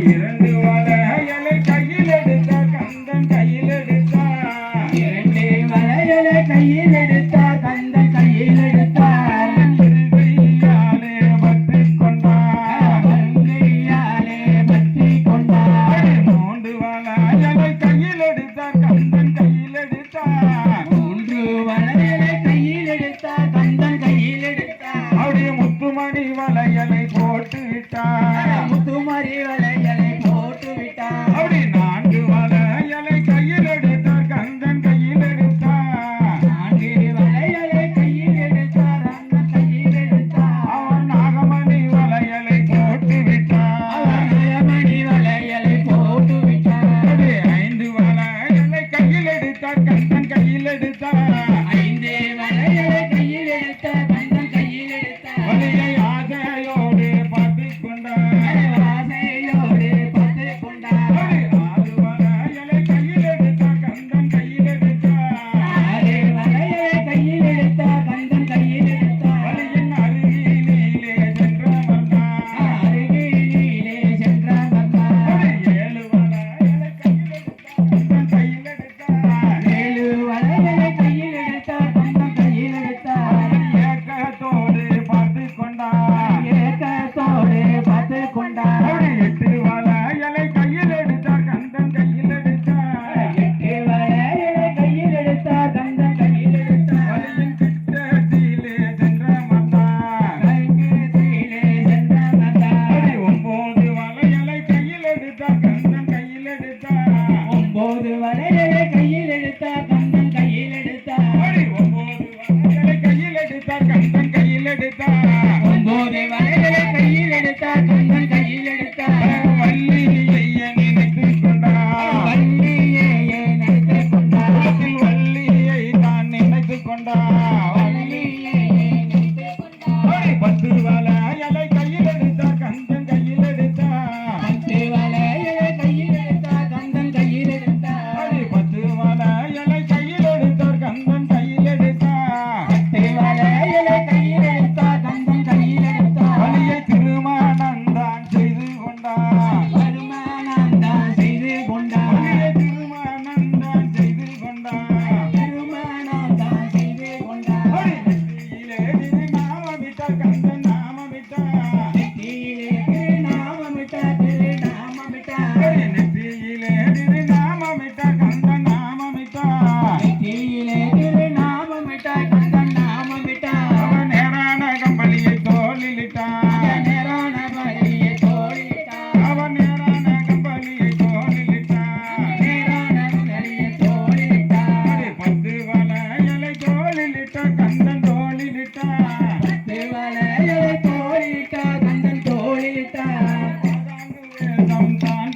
இரண்டு வளையலை கையில் எடுத்த கந்தன் கையில் எடுத்த இரண்டு வளையலை கையில் எடுத்த கந்தன் கையில் எடுத்தார் கையாலே பற்றி கொண்டார் கையாலே பற்றி கொண்டார் மூன்று வளையலை கையில் எடுத்தார் கந்தன் கையில் எடுத்தார் மூன்று வளையலை கையில் எடுத்த கந்தன் கையில் எடுத்தார் அவருடைய முத்துமணி வளையலை போட்டு விட்டார் முத்துமணி வளையலை போட்டு விட்டார் அப்படி நான்கு வளையலை கையில் எடுத்தார் கந்தன் கையில் எடுத்தார் நான்கு வளையலை கையில் எடுத்தார் கந்தன் கையில் எடுத்தார் அவன் நாகமணி வளையலை போட்டு விட்டார் அவர் நயமணி வளையலை போட்டு விட்டார் அப்படி ஐந்து வளையலை கையில் எடுத்தார் கந்தன் கையில் எடுத்தார் ஐந்து வளையலை கையில் எடுத்த கந்தன் கையில் எடுத்தார் வலியை ஆசையோடு பார்த்துக் கொண்டார் ஆசையோடு பார்த்து கொண்டார் ஆறு வளையலை கையில் எடுத்தார் கந்தன் கையில் எடுத்தார் ஆறு வளையலை கையில் எடுத்த கந்தன் கையில் எடுத்தார் வலியின் அருகிலே சென்று வந்தார் அருகிலே சென்ற வந்தார் ஏழு வளையலை கையில் எடுத்தார் கந்தன் கையில் எடுத்தார் ஏழு வளையலை கையில் எடுத்த கந்தன் கையில் எடுத்தார் ஏக்கத்தோடு பார்த்துக் கொண்டார் ஏக்கத்தோடு பார்த்து கொண்டார் எட்டு வளையலை கையில் எடுத்தார் கந்தன் கையில் எடுத்தார் எட்டு வளையலை கையில் எடுத்த கந்தன் கையில் எடுத்தார் வலியின் கிட்டத்திலே சென்று வந்தார் கையிலே சென்ற வந்தார் ஒன்பது வளையலை கையில் எடுத்தார் கந்தன் கையில் எடுத்தார் ஒன்பது வளையலை கையில் எடுத்த கந்தன் கையில் எடுத்தார் ஒன்பது வளையலை கையில் எடுத்தார் கந்தன் கையில் எடுத்தார் ஒன்பது வளையலை கையில் எடுத்த கந்தன் கையில் எடுத்தார் வள்ளியை நினைத்துக் கொண்டார் வள்ளியே நினைத்துக் கொண்டார் வள்ளியை தான் நினைத்துக் கொண்டார் வள்ளியே நினைத்துக் கொண்டார் பத்து வளையலை கையில் எடுத்தார் கந்தன் கையில் எடுத்தார் பத்து வளையலை கையில் எடுத்த கந்தன் கையில் எடுத்தார் பத்து வளையலை கையில் எடுத்தார் கந்தன் கையில் எடுத்தார் பத்து வளையலை கையில் எடுத்த கந்தன் கையில் எடுத்தார் வலியை திருமணம் தான் செய்து கொண்டார் வருமானம் தான் செய்து கொண்டார் வலியை திருமணம் தான் செய்து கொண்டார் திருமணம் தான் செய்து கொண்டார் நெற்றியிலே திருநாமமிட்டார் கந்தன் நாமமிட்டார் நெற்றியிலே திருநாமமிட்டார் திருநாமமிட்டார் நெற்றியிலே திருநாமமிட்டார் கந்தன் நாமமிட்டார் நெற்றியிலே திருநாமமிட்டார் கந்தன் நாமமிட்டார் அவன் நேரான கம்பளியை தோளிலிட்டார் நேரான வழியை தோளிட்டார் அவன் நேரான கம்பளியை தோளிலிட்டார் நேரான வழியை தோளிட்டார் பத்து வளையலை தோளிலிட்டார் கந்தன் தோளிலிட்டார் பத்து வளையலை தோளிட்டார் கந்தன் தோளிட்டார் வேதம் தான்